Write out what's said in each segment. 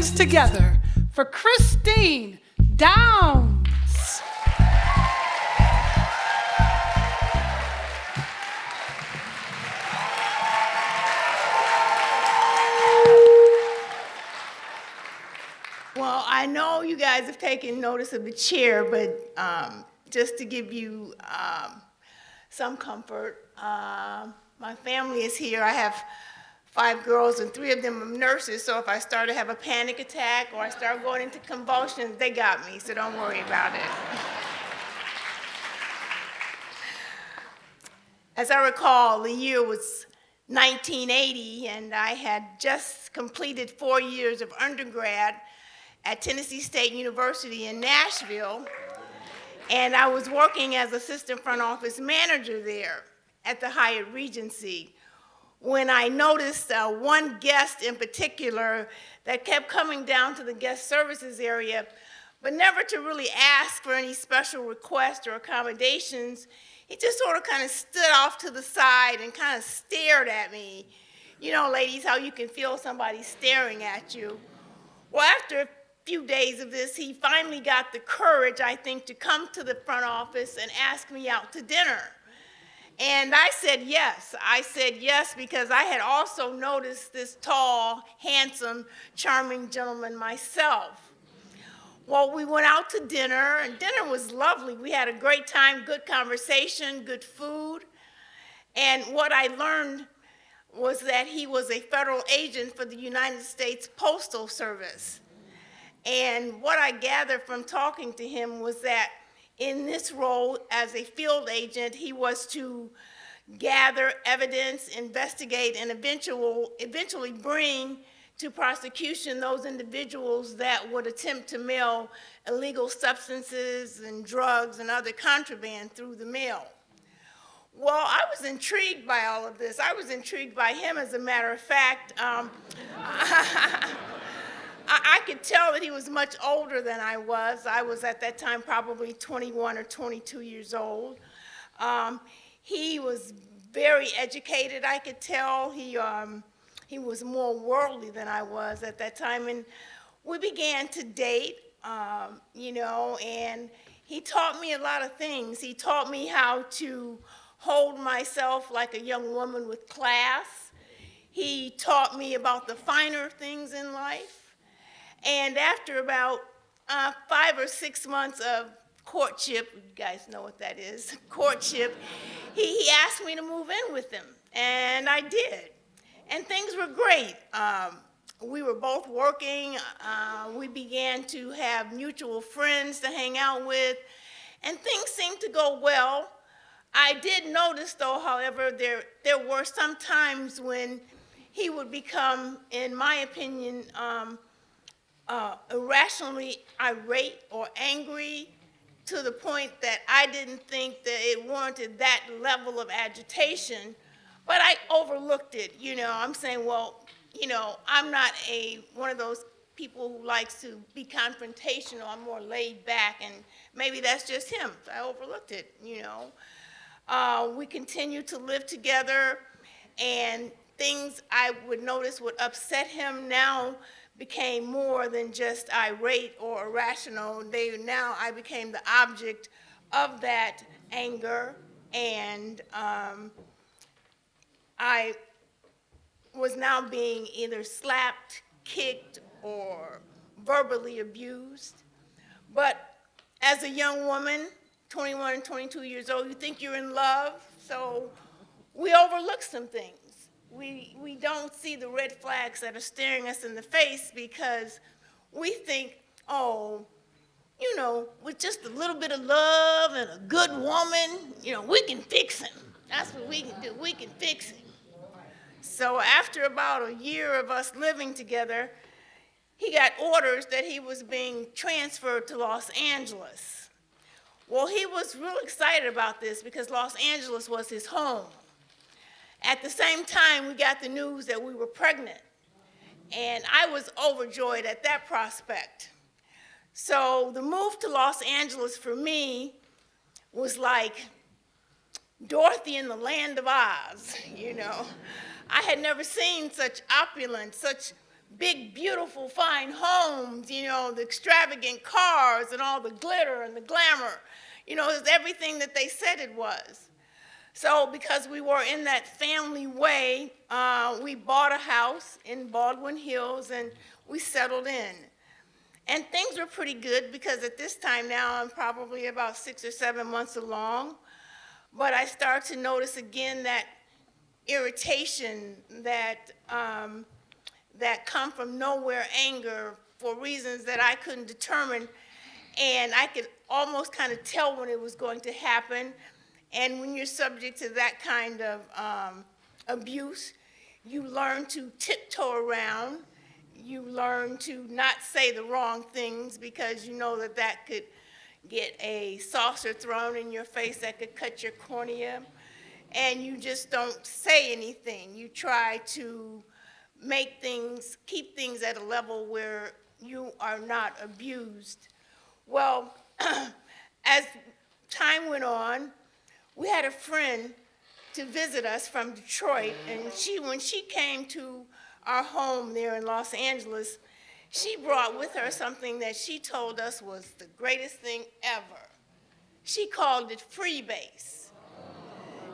hands together for Christine Downs. Well, I know you guys have taken notice of the chair, but just to give you some comfort, my family is here. I have 5 girls, and 3 of them are nurses, so if I start to have a panic attack or I start going into convulsions, they got me, so don't worry about it. As I recall, the year was 1980, and I had just completed 4 years of undergrad at Tennessee State University in Nashville, and I was working as assistant front office manager there at the Hyatt Regency, when I noticed one guest in particular that kept coming down to the guest services area, but never to really ask for any special requests or accommodations. He just sort of kind of stood off to the side and kind of stared at me. You know, ladies, how you can feel somebody staring at you. Well, after a few days of this, he finally got the courage, I think, to come to the front office and ask me out to dinner. And I said yes. I said yes because I had also noticed this tall, handsome, charming gentleman myself. Well, we went out to dinner, and dinner was lovely. We had a great time, good conversation, good food. And what I learned was that he was a federal agent for the United States Postal Service. And what I gathered from talking to him was that in this role as a field agent, he was to gather evidence, investigate, and eventually bring to prosecution those individuals that would attempt to mail illegal substances and drugs and other contraband through the mail. Well, I was intrigued by all of this. I was intrigued by him, as a matter of fact. I could tell that he was much older than I was. I was at that time probably 21 or 22 years old. He was very educated, I could tell. He was more worldly than I was at that time. And we began to date, you know, and he taught me a lot of things. He taught me how to hold myself like a young woman with class. He taught me about the finer things in life. And after about 5 or 6 months of courtship, you guys know what that is, courtship, he asked me to move in with him, and I did. And things were great. We were both working. We began to have mutual friends to hang out with, and things seemed to go well. I did notice, though, however, there were some times when he would become, in my opinion, irrationally irate or angry, to the point that I didn't think that it warranted that level of agitation, but I overlooked it. You know, I'm saying, well, you know, I'm not one of those people who likes to be confrontational. I'm more laid back, and maybe that's just him. I overlooked it, you know. We continued to live together, and things I would notice would upset him now became more than just irate or irrational. Now I became the object of that anger, and I was now being either slapped, kicked, or verbally abused. But as a young woman, 21 and 22 years old, you think you're in love, so we overlook some things. We don't see the red flags that are staring us in the face because we think, oh, you know, with just a little bit of love and a good woman, you know, we can fix him. That's what we can do. We can fix him. So after about a year of us living together, he got orders that he was being transferred to Los Angeles. Well, he was real excited about this because Los Angeles was his home. At the same time, we got the news that we were pregnant, and I was overjoyed at that prospect. So the move to Los Angeles for me was like Dorothy in the Land of Oz, you know. I had never seen such opulence, such big, beautiful, fine homes, you know, the extravagant cars and all the glitter and the glamour. You know, it was everything that they said it was. So because we were in that family way, we bought a house in Baldwin Hills and we settled in. And things were pretty good because at this time now I'm probably about 6 or 7 months along. But I started to notice again that irritation, that come from nowhere anger for reasons that I couldn't determine. And I could almost kind of tell when it was going to happen. And when you're subject to that kind of abuse, you learn to tiptoe around. You learn to not say the wrong things because you know that that could get a saucer thrown in your face that could cut your cornea. And you just don't say anything. You try to make things, keep things at a level where you are not abused. Well, as time went on, we had a friend to visit us from Detroit, and when she came to our home there in Los Angeles, she brought with her something that she told us was the greatest thing ever. She called it freebase.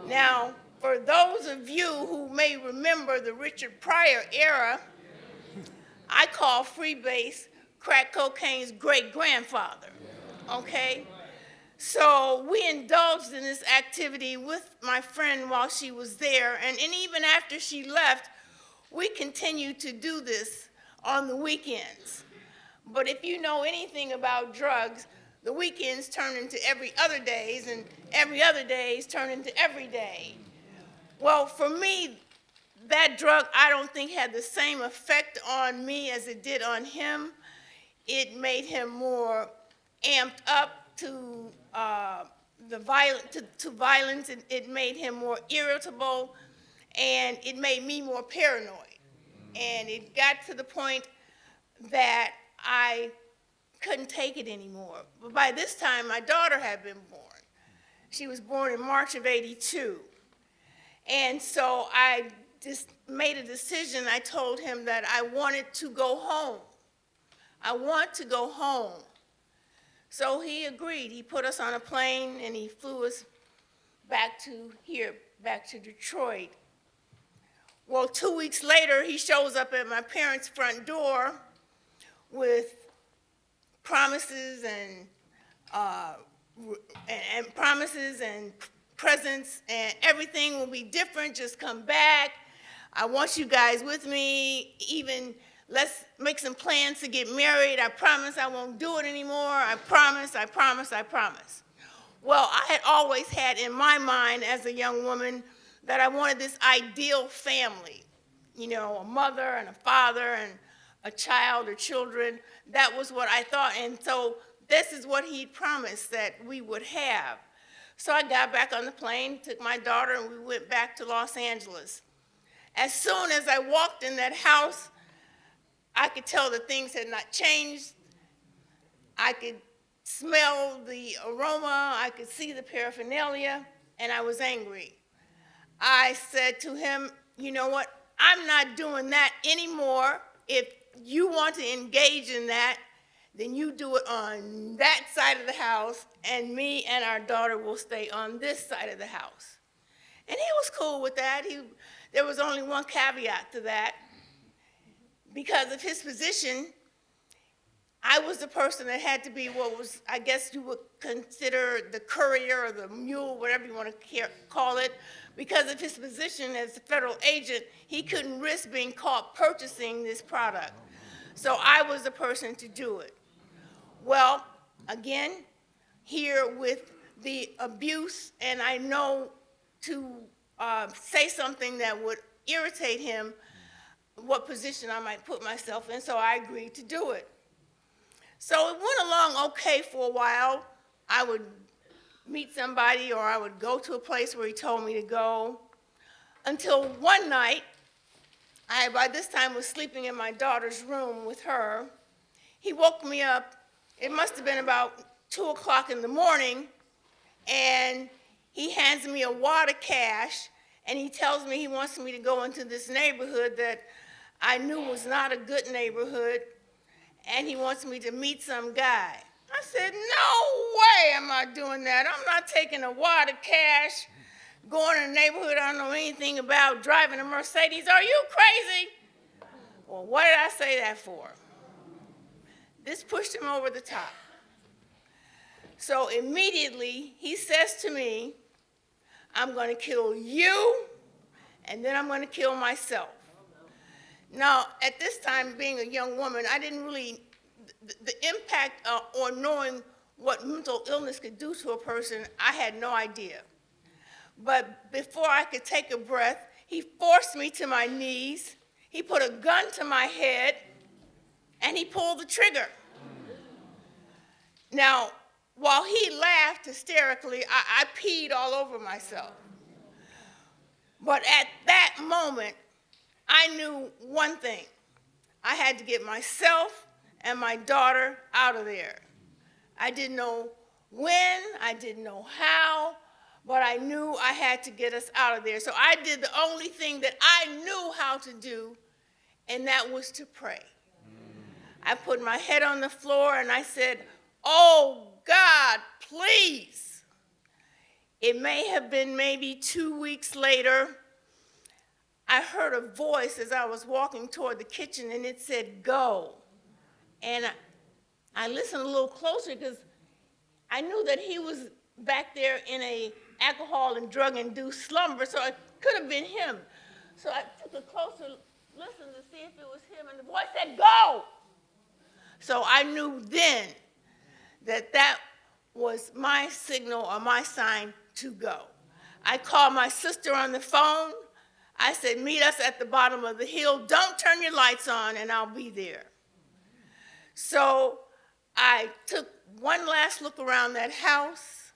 Now, for those of you who may remember the Richard Pryor era, I call freebase crack cocaine's great-grandfather, okay? So we indulged in this activity with my friend while she was there, and even after she left, we continued to do this on the weekends. But if you know anything about drugs, the weekends turn into every other days, and every other days turn into every day. Well, for me, that drug I don't think had the same effect on me as it did on him. It made him more amped up to violence. It made him more irritable, and it made me more paranoid. And it got to the point that I couldn't take it anymore. But by this time, my daughter had been born. She was born in March of '82. And so I just made a decision. I told him that I wanted to go home. I want to go home. So he agreed. He put us on a plane and he flew us back to here, back to Detroit. Well, 2 weeks later, he shows up at my parents' front door with promises and presents, and everything will be different. Just come back. I want you guys with me. Even let's make some plans to get married. I promise I won't do it anymore. I promise, I promise, I promise. Well, I had always had in my mind as a young woman that I wanted this ideal family, you know, a mother and a father and a child or children. That was what I thought, and so this is what he promised that we would have. So I got back on the plane, took my daughter, and we went back to Los Angeles. As soon as I walked in that house, I could tell that things had not changed. I could smell the aroma, I could see the paraphernalia, and I was angry. I said to him, you know what, I'm not doing that anymore. If you want to engage in that, then you do it on that side of the house, and me and our daughter will stay on this side of the house. And he was cool with that. There was only one caveat to that. Because of his position, I was the person that had to be what was, I guess you would consider the courier or the mule, whatever you want to call it. Because of his position as a federal agent, he couldn't risk being caught purchasing this product. So I was the person to do it. Well, again, here with the abuse, and I know to say something that would irritate him, what position I might put myself in, so I agreed to do it. So it went along okay for a while. I would meet somebody or I would go to a place where he told me to go, until one night, I by this time was sleeping in my daughter's room with her. He woke me up. It must have been about 2 o'clock in the morning, and he hands me a wad of cash, and he tells me he wants me to go into this neighborhood that I knew was not a good neighborhood, and he wants me to meet some guy. I said, no way am I doing that. I'm not taking a wad of cash, going in a neighborhood I don't know anything about, driving a Mercedes. Are you crazy? Well, what did I say that for? This pushed him over the top. So immediately he says to me, I'm going to kill you, and then I'm going to kill myself. Now, at this time, being a young woman, I didn't really, the impact or knowing what mental illness could do to a person, I had no idea. But before I could take a breath, he forced me to my knees, he put a gun to my head, and he pulled the trigger. Now, while he laughed hysterically, I peed all over myself. But at that moment, I knew one thing. I had to get myself and my daughter out of there. I didn't know when, I didn't know how, but I knew I had to get us out of there. So I did the only thing that I knew how to do, and that was to pray. I put my head on the floor and I said, oh, God, please. It may have been maybe 2 weeks later, I heard a voice as I was walking toward the kitchen, and it said, go. And I listened a little closer because I knew that he was back there in a alcohol and drug-induced slumber, so it could have been him. So I took a closer listen to see if it was him, and the voice said, go. So I knew then that that was my signal or my sign to go. I called my sister on the phone. I said, meet us at the bottom of the hill. Don't turn your lights on, and I'll be there. So I took one last look around that house.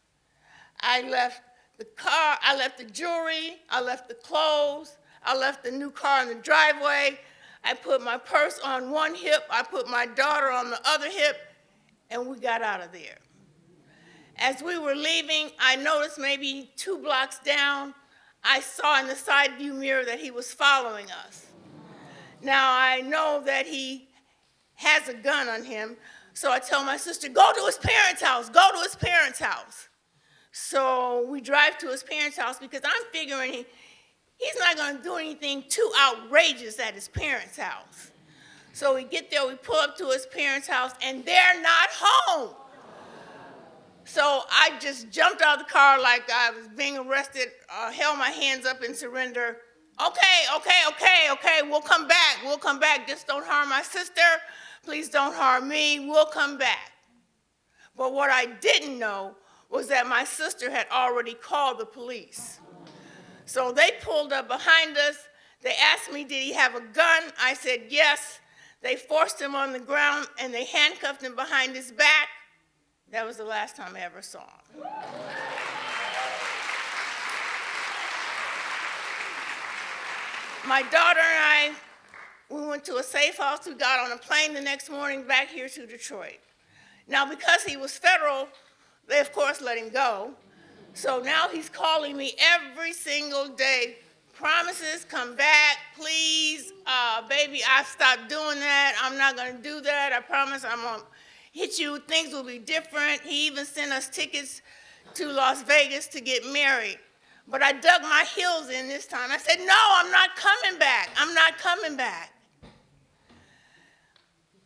I left the car, I left the jewelry, I left the clothes, I left the new car in the driveway. I put my purse on one hip, I put my daughter on the other hip, and we got out of there. As we were leaving, I noticed maybe 2 blocks down, I saw in the side view mirror that he was following us. Now, I know that he has a gun on him, so I tell my sister, go to his parents' house, go to his parents' house. So we drive to his parents' house because I'm figuring he's not going to do anything too outrageous at his parents' house. So we get there, we pull up to his parents' house, and they're not home. So I just jumped out of the car like I was being arrested, held my hands up in surrender. Okay, we'll come back. Just don't harm my sister. Please don't harm me. We'll come back. But what I didn't know was that my sister had already called the police. So they pulled up behind us. They asked me, did he have a gun? I said, yes. They forced him on the ground, and they handcuffed him behind his back. That was the last time I ever saw him. My daughter and I, we went to a safe house. We got on a plane the next morning back here to Detroit. Now, because he was federal, they, of course, let him go. So now he's calling me every single day. Promises, come back, please. Baby, I've stopped doing that. I'm not going to do that. I promise I'm going to hit you. Things will be different. He even sent us tickets to Las Vegas to get married. But I dug my heels in this time. I said, no, I'm not coming back. I'm not coming back.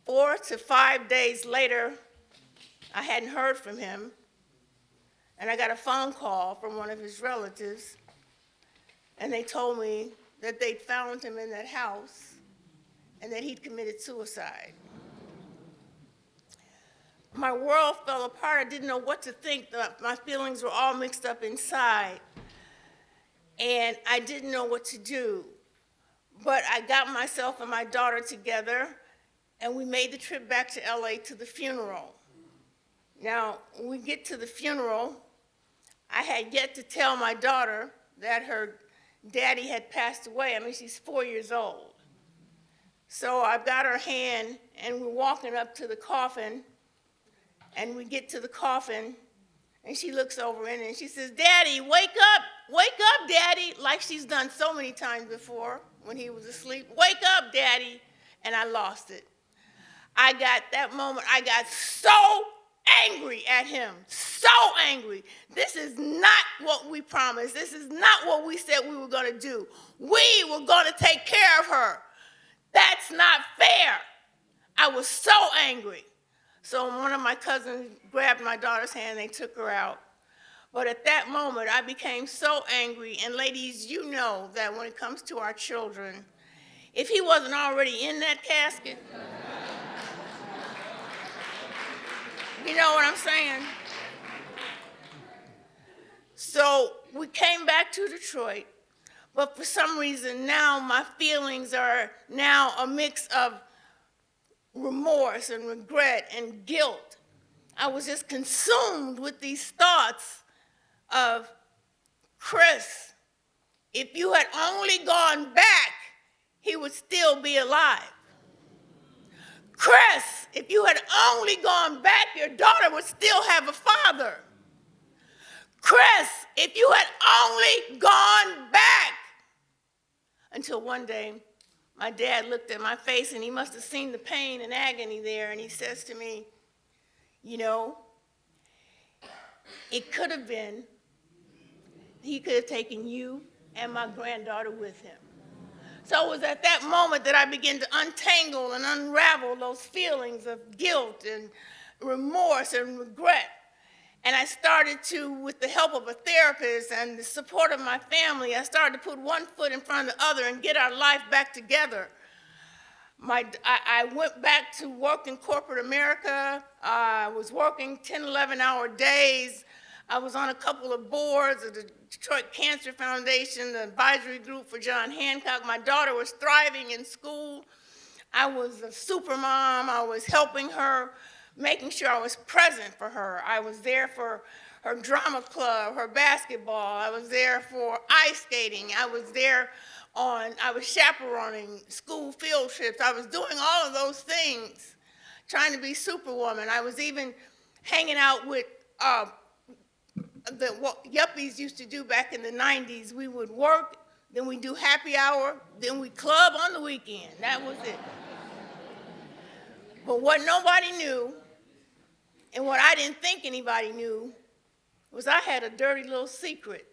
4 to 5 days later, I hadn't heard from him, and I got a phone call from one of his relatives, and they told me that they'd found him in that house and that he'd committed suicide. My world fell apart. I didn't know what to think. My feelings were all mixed up inside, and I didn't know what to do. But I got myself and my daughter together, and we made the trip back to LA to the funeral. Now, when we get to the funeral, I had yet to tell my daughter that her daddy had passed away. I mean, she's 4 years old. So I've got her hand, and we're walking up to the coffin, and we get to the coffin, and she looks over in it, and she says, Daddy, wake up, Daddy, like she's done so many times before. when he was asleep. Wake up, Daddy. And I lost it. That moment, I got so angry at him. So angry. This is not what we promised. This is not what we said we were going to do. We were going to take care of her. That's not fair. I was so angry. So one of my cousins grabbed my daughter's hand and they took her out. But at that moment, I became so angry. And ladies, you know that when it comes to our children, if he wasn't already in that casket, you know what I'm saying? So we came back to Detroit, but for some reason now my feelings are now a mix of remorse and regret and guilt. I was just consumed with these thoughts of, Chris, if you had only gone back, he would still be alive. Chris, if you had only gone back, your daughter would still have a father. Chris, if you had only gone back. Until one day, my dad looked at my face and he must have seen the pain and agony there, and he says to me, you know, it could have been, he could have taken you and my granddaughter with him. So it was at that moment that I began to untangle and unravel those feelings of guilt and remorse and regret. And I started to, with the help of a therapist and the support of my family, I started to put one foot in front of the other and get our life back together. I went back to work in corporate America. I was working 10, 11-hour days. I was on a couple of boards of the Detroit Cancer Foundation, the advisory group for John Hancock. My daughter was thriving in school. I was a super mom. I was helping her, making sure I was present for her. I was there for her drama club, her basketball. I was there for ice skating. I was chaperoning school field trips. I was doing all of those things, trying to be superwoman. I was even hanging out with what yuppies used to do back in the 90s. We would work, then we'd do happy hour, then we'd club on the weekend. That was it. But what nobody knew, and what I didn't think anybody knew, was I had a dirty little secret.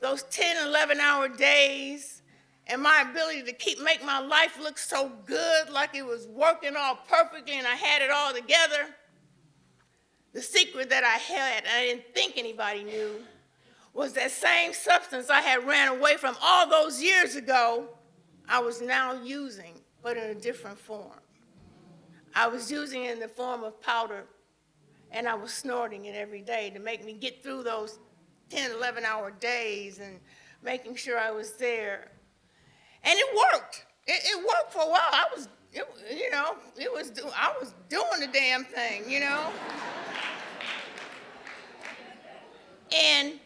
Those 10, 11-hour days and my ability to make my life look so good, like it was working all perfectly and I had it all together. The secret that I had, and I didn't think anybody knew, was that same substance I had ran away from all those years ago, I was now using, but in a different form. I was using it in the form of powder, and I was snorting it every day to make me get through those 10, 11-hour days and making sure I was there. And it worked. It worked for a while. I was doing the damn thing, you know? And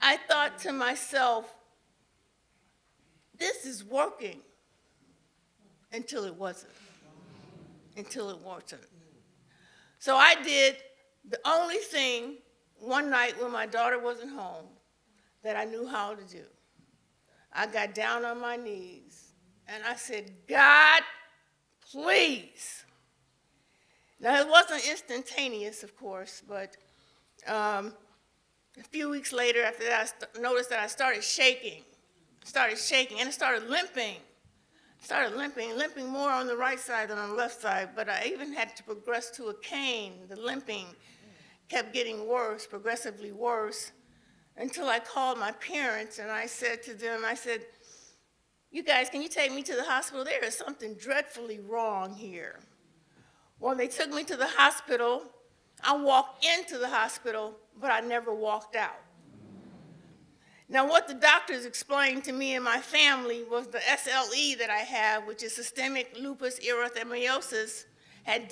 I thought to myself, this is working, until it wasn't. So I did the only thing one night when my daughter wasn't home that I knew how to do. I got down on my knees and I said, God, please. Now, it wasn't instantaneous, of course, but a few weeks later after that, I noticed that I started shaking, and I started limping more on the right side than on the left side, but I even had to progress to a cane. The limping kept getting worse, progressively worse, until I called my parents and I said to them, you guys, can you take me to the hospital? There is something dreadfully wrong here. Well, they took me to the hospital. I walked into the hospital, but I never walked out. Now, what the doctors explained to me and my family was the SLE that I have, which is systemic lupus erythematosus, had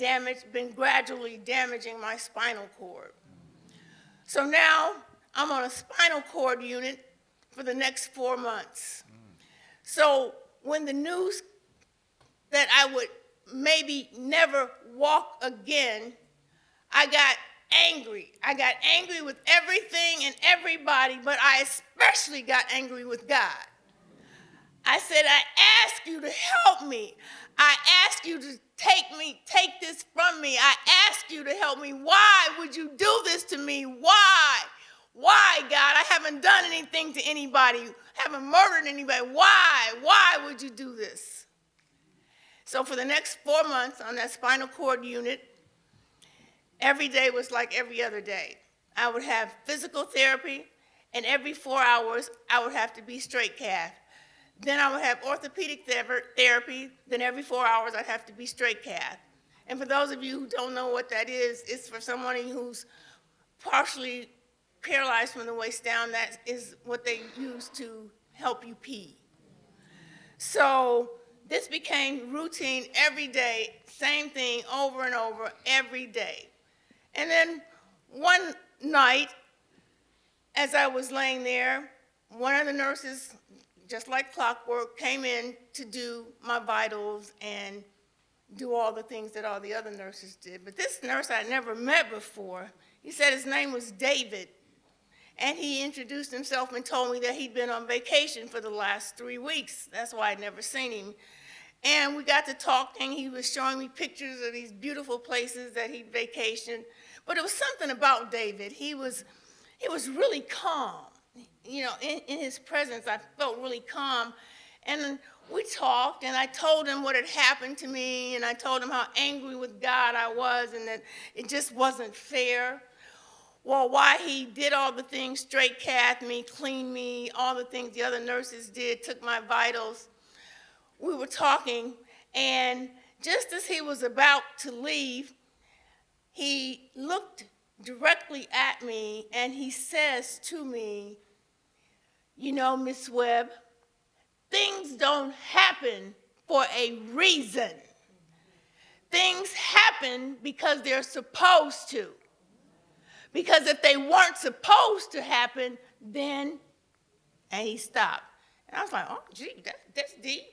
been gradually damaging my spinal cord. So now I'm on a spinal cord unit for the next 4 months. So when the news that I would maybe never walk again, I got angry. I got angry with everything and everybody, but I especially got angry with God. I said, I ask you to help me. I ask you to take this from me. I ask you to help me. Why would you do this to me? Why? Why, God? I haven't done anything to anybody. Haven't murdered anybody. Why? Why would you do this? So for the next 4 months on that spinal cord unit, every day was like every other day. I would have physical therapy, and every 4 hours, I would have to be straight cath. Then I would have orthopedic therapy. Then every 4 hours, I'd have to be straight cath. And for those of you who don't know what that is, it's for someone who's partially paralyzed from the waist down. That is what they use to help you pee. So this became routine every day, same thing over and over every day. And then one night, as I was laying there, one of the nurses, just like clockwork, came in to do my vitals and do all the things that all the other nurses did. But this nurse I'd never met before, he said his name was David. And he introduced himself and told me that he'd been on vacation for the last 3 weeks. That's why I'd never seen him. And we got to talking. He was showing me pictures of these beautiful places that he'd vacationed. But it was something about David. He was really calm. You know, in his presence, I felt really calm. And we talked, and I told him what had happened to me, and I told him how angry with God I was and that it just wasn't fair. Well, why he did all the things, straight cath me, cleaned me, all the things the other nurses did, took my vitals. We were talking, and just as he was about to leave, he looked directly at me, and he says to me, you know, Miss Webb, things don't happen for a reason. Things happen because they're supposed to. Because if they weren't supposed to happen, then, and he stopped. And I was like, oh, gee, that's deep.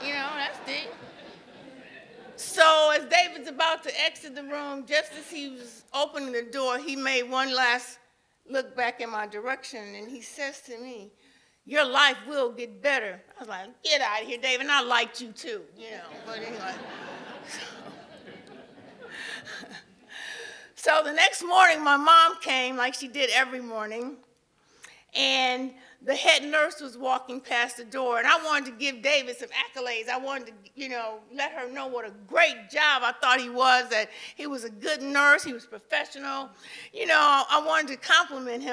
You know, that's deep. So as David's about to exit the room, just as he was opening the door, he made one last look back in my direction, and he says to me, your life will get better. I was like, get out of here, David, and I liked you too, you know. But anyway. So the next morning, my mom came like she did every morning, and the head nurse was walking past the door, and I wanted to give David some accolades. I wanted to, you know, let her know what a great job I thought he was, that he was a good nurse, he was professional. You know, I wanted to compliment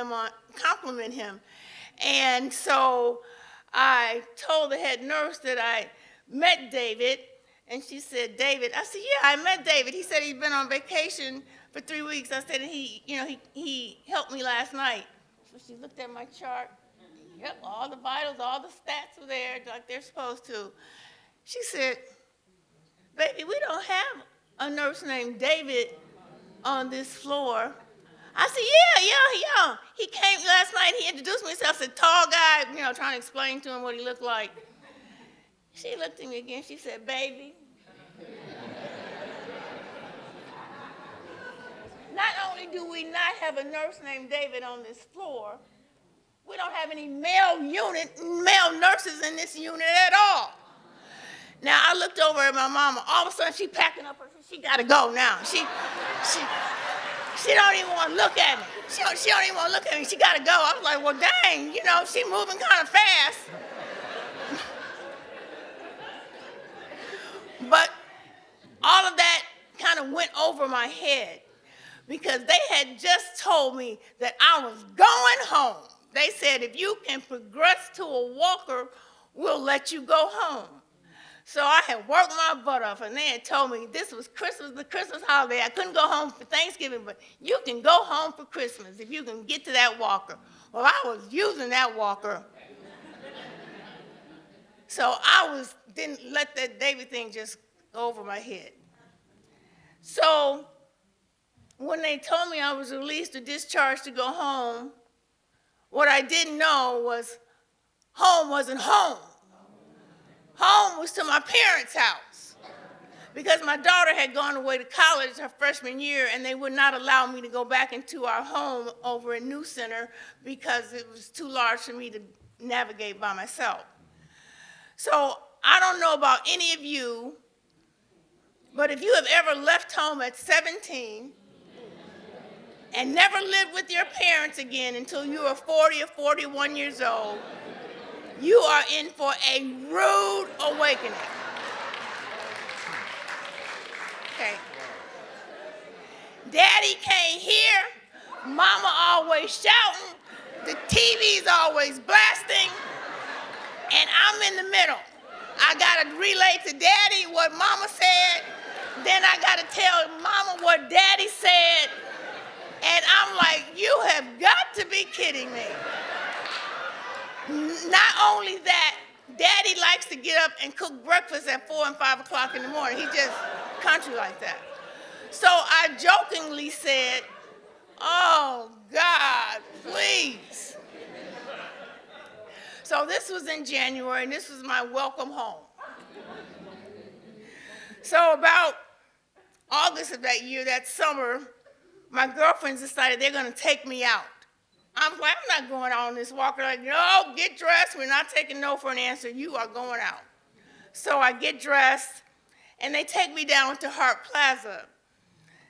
him. And so I told the head nurse that I met David, and she said, David? I said, yeah, I met David. He said he'd been on vacation for 3 weeks. I said, he helped me last night. So she looked at my chart. Yep, all the vitals, all the stats were there like they're supposed to. She said, baby, we don't have a nurse named David on this floor. I said, yeah. He came last night, he introduced himself, a tall guy, you know, trying to explain to him what he looked like. She looked at me again, she said, baby, not only do we not have a nurse named David on this floor, we don't have any male nurses in this unit at all. Now, I looked over at my mama. All of a sudden, she packing up. She got to go now. She don't even want to look at me. She don't even want to look at me. She got to go. I was like, well, dang, you know, she moving kind of fast. But all of that kind of went over my head because they had just told me that I was going home. They said, if you can progress to a walker, we'll let you go home. So I had worked my butt off, and they had told me this was Christmas, the Christmas holiday. I couldn't go home for Thanksgiving, but you can go home for Christmas if you can get to that walker. Well, I was using that walker. So didn't let that David thing just go over my head. So when they told me I was released or discharged to go home, what I didn't know was home wasn't home. Home was to my parents' house because my daughter had gone away to college her freshman year, and they would not allow me to go back into our home over in New Center because it was too large for me to navigate by myself. So I don't know about any of you, but if you have ever left home at 17 and never lived with your parents again until you are 40 or 41 years old, you are in for a rude awakening. Okay. Daddy can't hear, mama always shouting, the TV's always blasting, and I'm in the middle. I gotta relay to daddy what mama said, then I gotta tell mama what daddy said, and I'm like, you have got to be kidding me. Not only that, daddy likes to get up and cook breakfast at 4 and 5 o'clock in the morning. He just country like that. So I jokingly said, oh, God, please. So this was in January, and this was my welcome home. So about August of that year, that summer, my girlfriends decided they're going to take me out. I'm like, I'm not going out on this walk. They're like, no, get dressed. We're not taking no for an answer. You are going out. So I get dressed, and they take me down to Hart Plaza.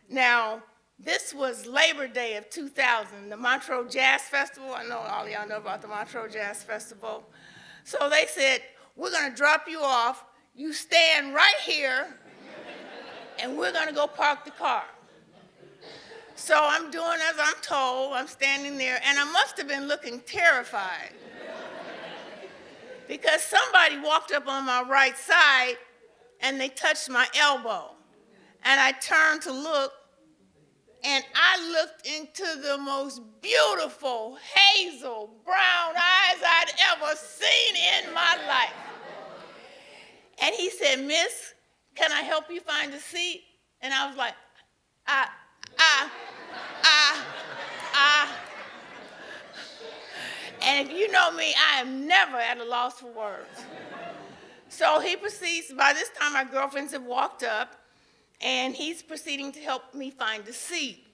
Now, this was Labor Day of 2000, the Montreux Jazz Festival. I know all of y'all know about the Montreux Jazz Festival. So they said, we're going to drop you off. You stand right here, and we're going to go park the car. So I'm doing as I'm told. I'm standing there, and I must have been looking terrified because somebody walked up on my right side, and they touched my elbow. And I turned to look, and I looked into the most beautiful hazel brown eyes I'd ever seen in my life. And he said, Miss, can I help you find a seat? And I was like, And if you know me, I am never at a loss for words. So he proceeds, by this time my girlfriends have walked up, and he's proceeding to help me find a seat.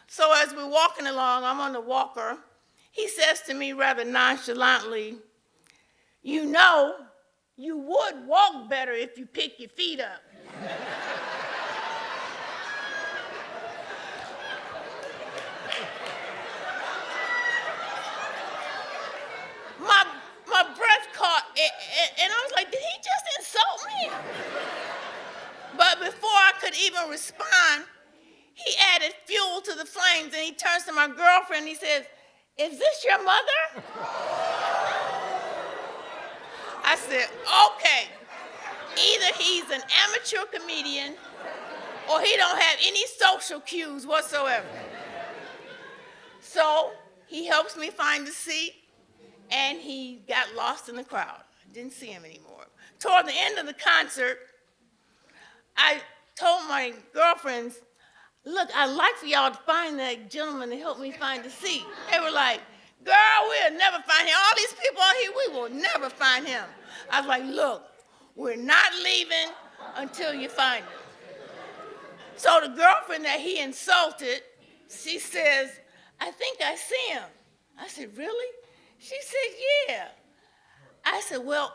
So as we're walking along, I'm on the walker, he says to me rather nonchalantly, you know, you would walk better if you pick your feet up. My breath caught, and I was like, did he just insult me? But before I could even respond, he added fuel to the flames, and he turns to my girlfriend and he says, is this your mother? I said, okay, either he's an amateur comedian or he don't have any social cues whatsoever. So he helps me find a seat, and he got lost in the crowd. I didn't see him anymore. Toward the end of the concert, I told my girlfriends, look, I'd like for y'all to find that gentleman to help me find a seat. They were like, girl, we'll never find him. All these people out here, we will never find him. I was like, look, we're not leaving until you find him. So the girlfriend that he insulted, she says, I think I see him. I said, really? She said, yeah. I said, well,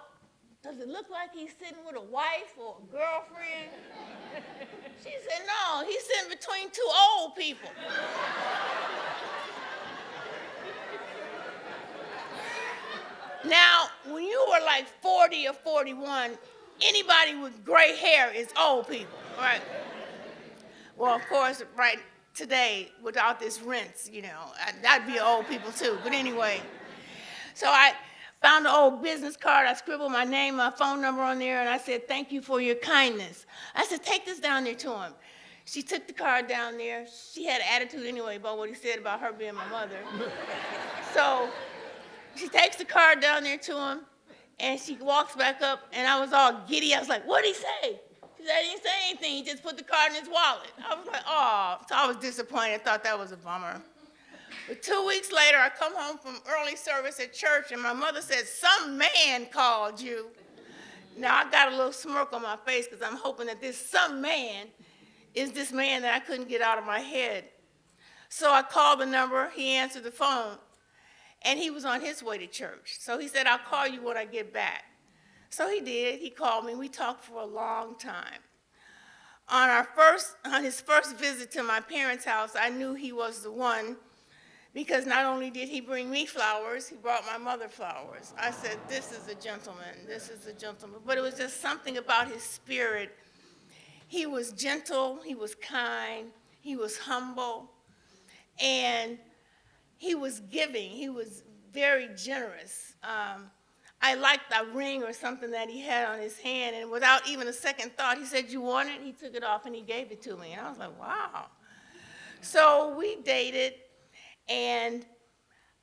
does it look like he's sitting with a wife or a girlfriend? She said, no, he's sitting between two old people. Now, when you were like 40 or 41, anybody with gray hair is old people, right? Well, of course, right today, without this rinse, you know, that'd be old people too. But anyway, so I found an old business card. I scribbled my name, my phone number on there, and I said, thank you for your kindness. I said, take this down there to him. She took the card down there. She had an attitude anyway about what he said about her being my mother. So she takes the card down there to him, and she walks back up, and I was all giddy. I was like, what'd he say? She said, he didn't say anything. He just put the card in his wallet. I was like, oh. So I was disappointed. I thought that was a bummer. But 2 weeks later, I come home from early service at church, and my mother said, some man called you. Now, I got a little smirk on my face because I'm hoping that this some man is this man that I couldn't get out of my head. So I called the number. He answered the phone. and he was on his way to church. So he said, I'll call you when I get back. So he did. He called me. We talked for a long time. On his first visit to my parents' house, I knew he was the one, because not only did he bring me flowers, he brought my mother flowers. I said, this is a gentleman, this is a gentleman. But it was just something about his spirit. He was gentle, he was kind, he was humble, and he was giving. He was very generous. I liked a ring or something that he had on his hand, and without even a second thought, he said, you want it? He took it off and he gave it to me. And I was like, wow. So we dated, and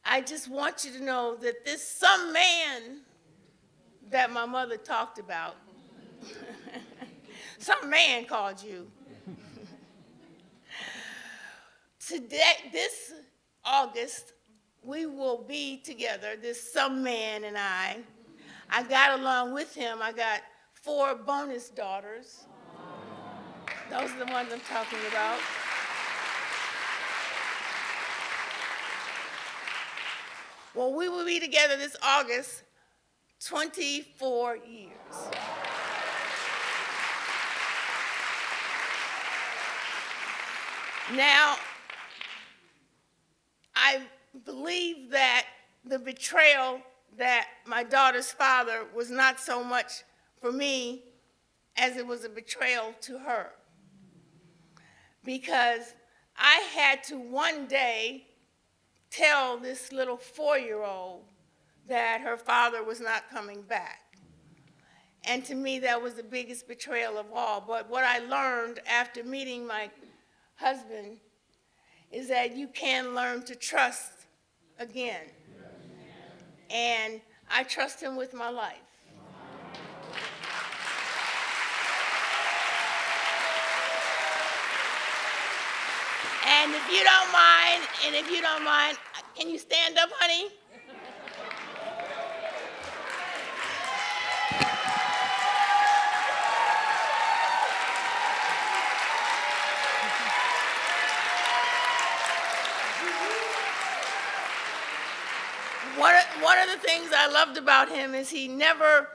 I just want you to know that this some man that my mother talked about, some man called you. Today, this August, we will be together, this some man and I. I got along with him. I got 4 bonus daughters. Those are the ones I'm talking about. Well, we will be together this August, 24 years. Now, I believe that the betrayal that my daughter's father was not so much for me as it was a betrayal to her. Because I had to one day tell this little 4-year-old that her father was not coming back. And to me, that was the biggest betrayal of all. But what I learned after meeting my husband is that you can learn to trust again. And I trust him with my life. And if you don't mind, can you stand up, honey? One of the things I loved about him is he never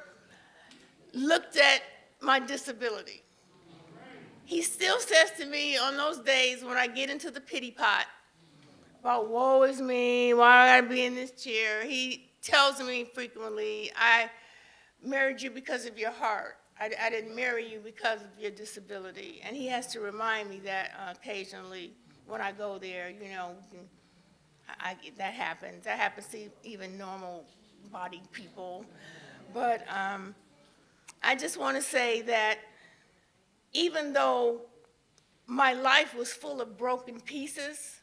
looked at my disability. He still says to me on those days when I get into the pity pot about woe is me, why do I gotta be in this chair, he tells me frequently, I married you because of your heart. I didn't marry you because of your disability. And he has to remind me that occasionally when I go there, you know, that happens. That happens to even normal-bodied people. But I just want to say that even though my life was full of broken pieces,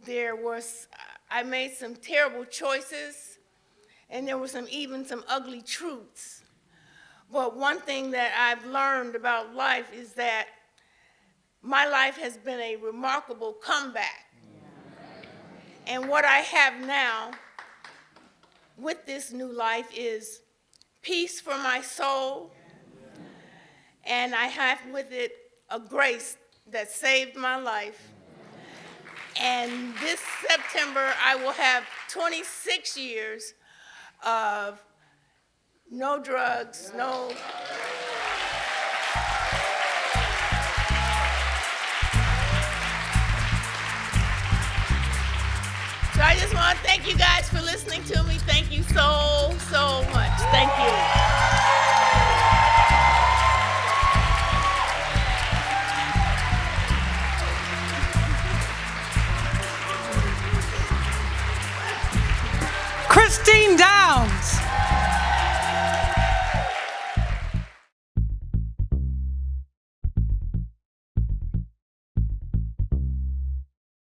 I made some terrible choices, and there were even some ugly truths. But one thing that I've learned about life is that my life has been a remarkable comeback. And what I have now with this new life is peace for my soul, and I have with it a grace that saved my life. And this September, I will have 26 years of no drugs, no... So I just want to thank you guys for listening to me. Thank you so, so much. Thank you. Christine Downs.